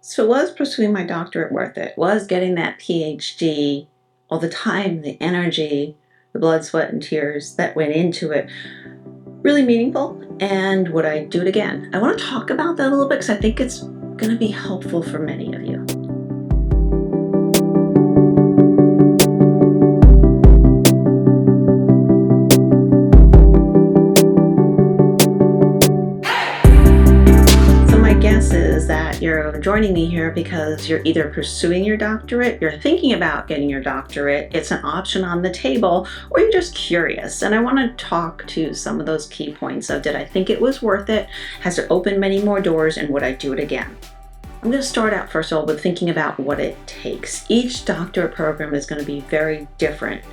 So was pursuing my doctorate worth it? Was getting that PhD, all the time, the energy, the blood, sweat, and tears that went into it, really meaningful? And would I do it again? I want to talk about that a little bit because I think it's going to be helpful for many of you. So my guess is that you're joining me here because you're either pursuing your doctorate, you're thinking about getting your doctorate, it's an option on the table, or you're just curious. And I want to talk to some of those key points of, did I think it was worth it? Has it opened many more doors, and would I do it again? I'm going to start out first of all with thinking about what it takes. Each doctorate program is going to be very different,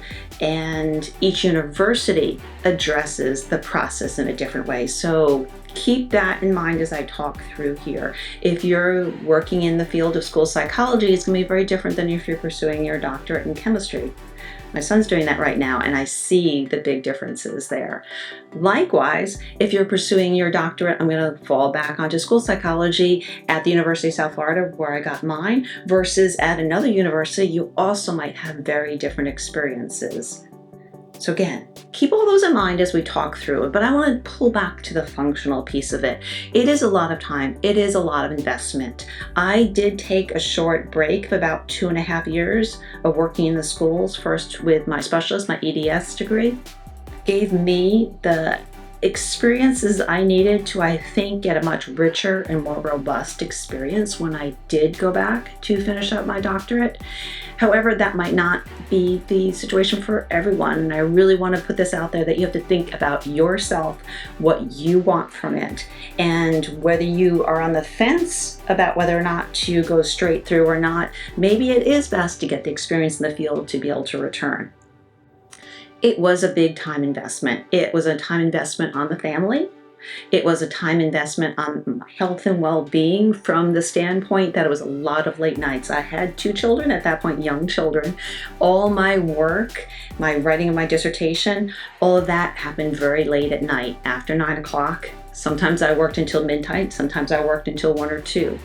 and each university addresses the process in a different way. So keep that in mind as I talk through here. If you're working in the field of school psychology, it's going to be very different than if you're pursuing your doctorate in chemistry. My son's doing that right now, and I see the big differences there. Likewise, if you're pursuing your doctorate, I'm going to fall back onto school psychology at the University of South Florida, where I got mine, versus at another university, you also might have very different experiences. So again, keep all those in mind as we talk through it, but I want to pull back to the functional piece of it. It is a lot of time. It is a lot of investment. I did take a short break of about 2.5 years of working in the schools, first with my specialist, my EDS degree. Gave me the experiences I needed to, I think, get a much richer and more robust experience when I did go back to finish up my doctorate. However, that might not be the situation for everyone, and I really want to put this out there that you have to think about yourself, what you want from it, and whether you are on the fence about whether or not to go straight through or not. Maybe it is best to get the experience in the field to be able to return. It was a big time investment. It was a time investment on the family. It was a time investment on health and well-being, from the standpoint that it was a lot of late nights. I had 2 children at that point, young children. All my work, my writing of my dissertation, all of that happened very late at night, after 9 o'clock. Sometimes I worked until midnight, sometimes I worked until 1 or 2.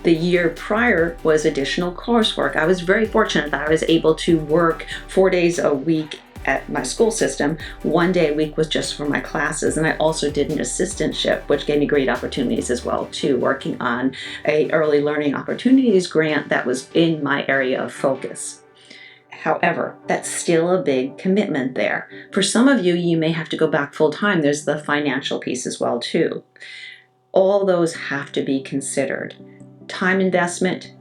The year prior was additional coursework. I was very fortunate that I was able to work 4 days a week at my school system. 1 day a week was just for my classes, and I also did an assistantship, which gave me great opportunities as well too, working on a early learning opportunities grant that was in my area of focus. However, that's still a big commitment there. For some of you, you may have to go back full time. There's the financial piece as well too. All those have to be considered. Time investment,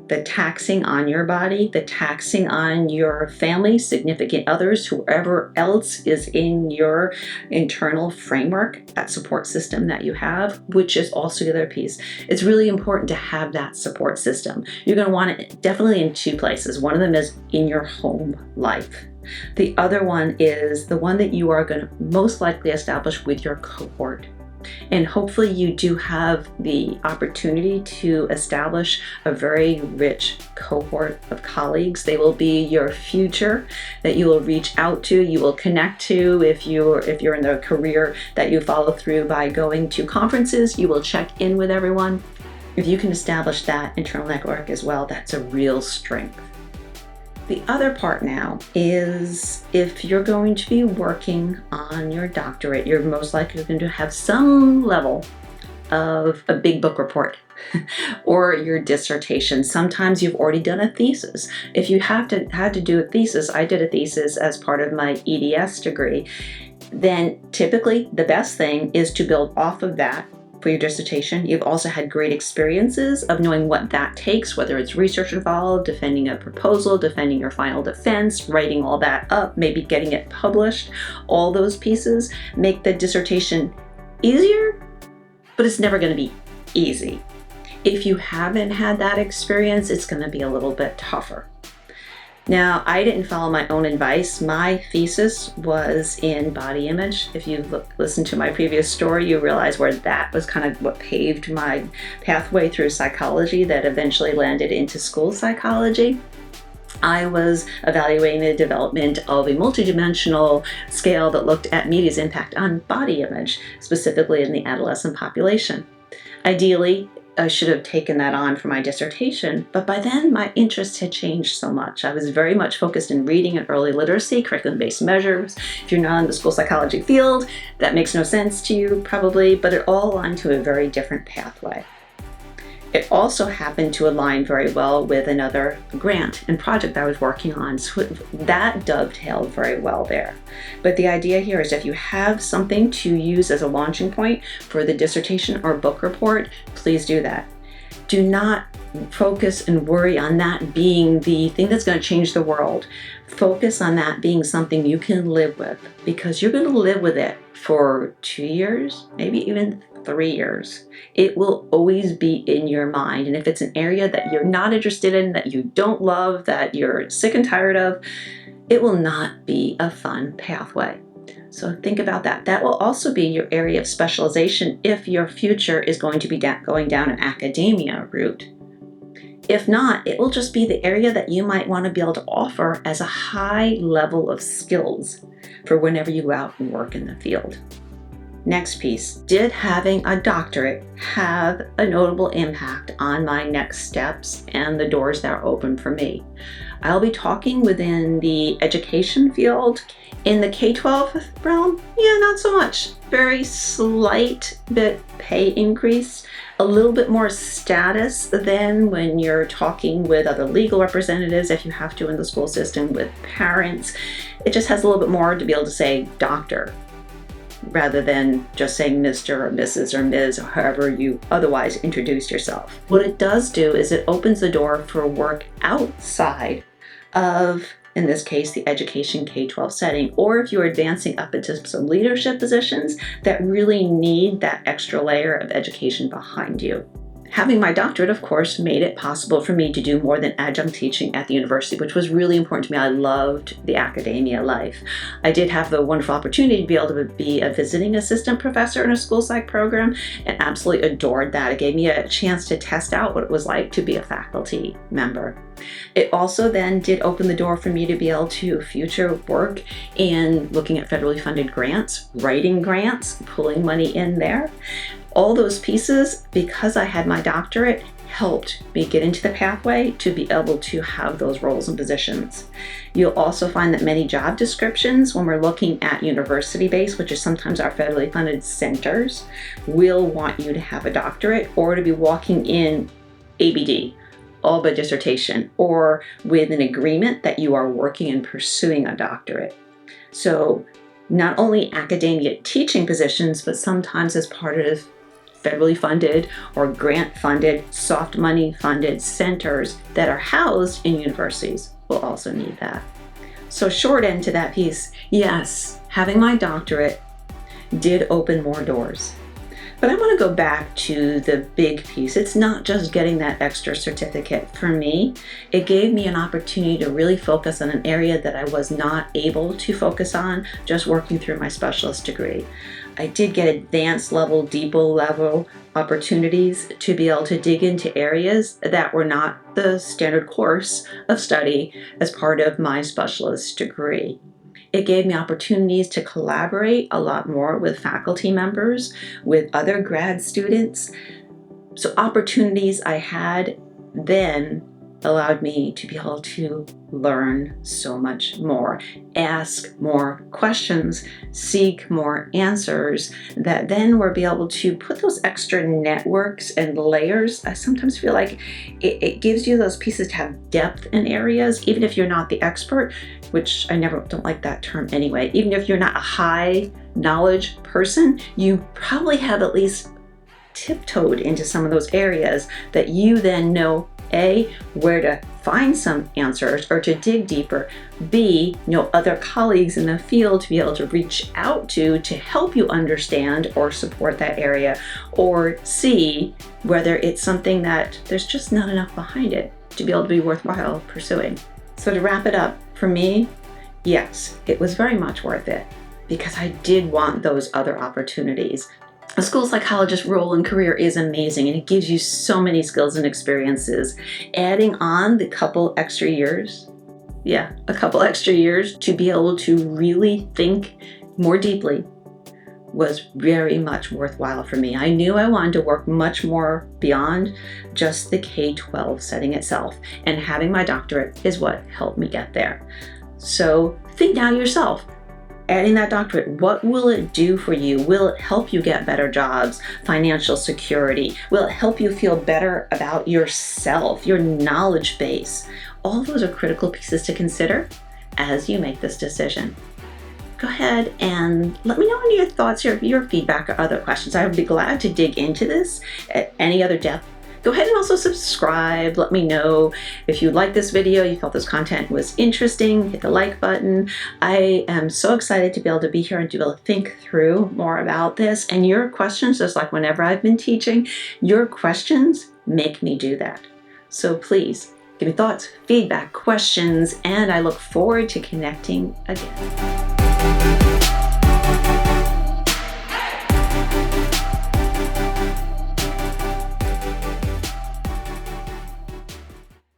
the taxing on your body, the taxing on your family, significant others, whoever else is in your internal framework, that support system that you have, which is also the other piece. It's really important to have that support system. You're going to want it definitely in 2 places. One of them is in your home life. The other one is the one that you are going to most likely establish with your cohort. And hopefully you do have the opportunity to establish a very rich cohort of colleagues. They will be your future that you will reach out to, you will connect to. If you're in the career that you follow through by going to conferences, you will check in with everyone. If you can establish that internal network as well, that's a real strength. The other part now is, if you're going to be working on your doctorate, you're most likely going to have some level of a big book report or your dissertation. Sometimes you've already done a thesis. If you had to do a thesis, I did a thesis as part of my EDS degree, then typically the best thing is to build off of that for your dissertation. You've also had great experiences of knowing what that takes, whether it's research involved, defending a proposal, defending your final defense, writing all that up, maybe getting it published. All those pieces make the dissertation easier, but it's never going to be easy. If you haven't had that experience, it's going to be a little bit tougher. Now, I didn't follow my own advice. My thesis was in body image. If you listen to my previous story, you realize where that was kind of what paved my pathway through psychology that eventually landed into school psychology. I was evaluating the development of a multidimensional scale that looked at media's impact on body image, specifically in the adolescent population. Ideally, I should have taken that on for my dissertation, but by then my interest had changed so much. I was very much focused in reading and early literacy, curriculum-based measures. If you're not in the school psychology field, that makes no sense to you probably, but it all aligned to a very different pathway. It also happened to align very well with another grant and project I was working on, so that dovetailed very well there. But the idea here is if you have something to use as a launching point for the dissertation or book report, please do that. Do not focus and worry on that being the thing that's going to change the world. Focus on that being something you can live with, because you're going to live with it for 2 years, maybe even 3 years. It will always be in your mind. And if it's an area that you're not interested in, that you don't love, that you're sick and tired of, it will not be a fun pathway. So think about that. That will also be your area of specialization if your future is going to be going down an academia route. If not, it will just be the area that you might want to be able to offer as a high level of skills for whenever you go out and work in the field. Next piece, did having a doctorate have a notable impact on my next steps and the doors that are open for me? I'll be talking within the education field. In the K-12 realm, yeah, not so much. Very slight bit pay increase, a little bit more status than when you're talking with other legal representatives, if you have to in the school system, with parents. It just has a little bit more to be able to say doctor, rather than just saying Mr. or Mrs. or Ms. or however you otherwise introduce yourself. What it does do is it opens the door for work outside of, in this case, the education K-12 setting, or if you're advancing up into some leadership positions that really need that extra layer of education behind you. Having my doctorate, of course, made it possible for me to do more than adjunct teaching at the university, which was really important to me. I loved the academia life. I did have the wonderful opportunity to be able to be a visiting assistant professor in a school psych program and absolutely adored that. It gave me a chance to test out what it was like to be a faculty member. It also then did open the door for me to be able to future work in looking at federally funded grants, writing grants, pulling money in there. All those pieces, because I had my doctorate, helped me get into the pathway to be able to have those roles and positions. You'll also find that many job descriptions, when we're looking at university-based, which is sometimes our federally funded centers, will want you to have a doctorate or to be walking in ABD, all but dissertation, or with an agreement that you are working and pursuing a doctorate. So not only academia teaching positions, but sometimes as part of federally funded or grant funded, soft money funded centers that are housed in universities will also need that. So short end to that piece, yes, having my doctorate did open more doors. But I want to go back to the big piece. It's not just getting that extra certificate. For me, it gave me an opportunity to really focus on an area that I was not able to focus on just working through my specialist degree. I did get advanced level, deeper level opportunities to be able to dig into areas that were not the standard course of study as part of my specialist degree. It gave me opportunities to collaborate a lot more with faculty members, with other grad students. So opportunities I had then allowed me to be able to learn so much more, ask more questions, seek more answers, that then we'll be able to put those extra networks and layers. I sometimes feel like it gives you those pieces to have depth in areas, even if you're not the expert, which I don't like that term anyway. Even if you're not a high knowledge person, you probably have at least tiptoed into some of those areas that you then know, A, where to find some answers or to dig deeper, B, know other colleagues in the field to be able to reach out to help you understand or support that area, or C, whether it's something that there's just not enough behind it to be able to be worthwhile pursuing. So to wrap it up, for me, yes, it was very much worth it because I did want those other opportunities. A school psychologist role and career is amazing, and it gives you so many skills and experiences. Adding on the couple extra years to be able to really think more deeply, was very much worthwhile for me. I knew I wanted to work much more beyond just the K-12 setting itself, and having my doctorate is what helped me get there. So think now to yourself, adding that doctorate, what will it do for you? Will it help you get better jobs, financial security? Will it help you feel better about yourself, your knowledge base? All those are critical pieces to consider as you make this decision. Go ahead and let me know any of your thoughts, your feedback, or other questions. I would be glad to dig into this at any other depth. Go ahead and also subscribe. Let me know if you liked this video, you felt this content was interesting, hit the like button. I am so excited to be able to be here and to be able to think through more about this. And your questions, just like whenever I've been teaching, your questions make me do that. So please give me thoughts, feedback, questions, and I look forward to connecting again.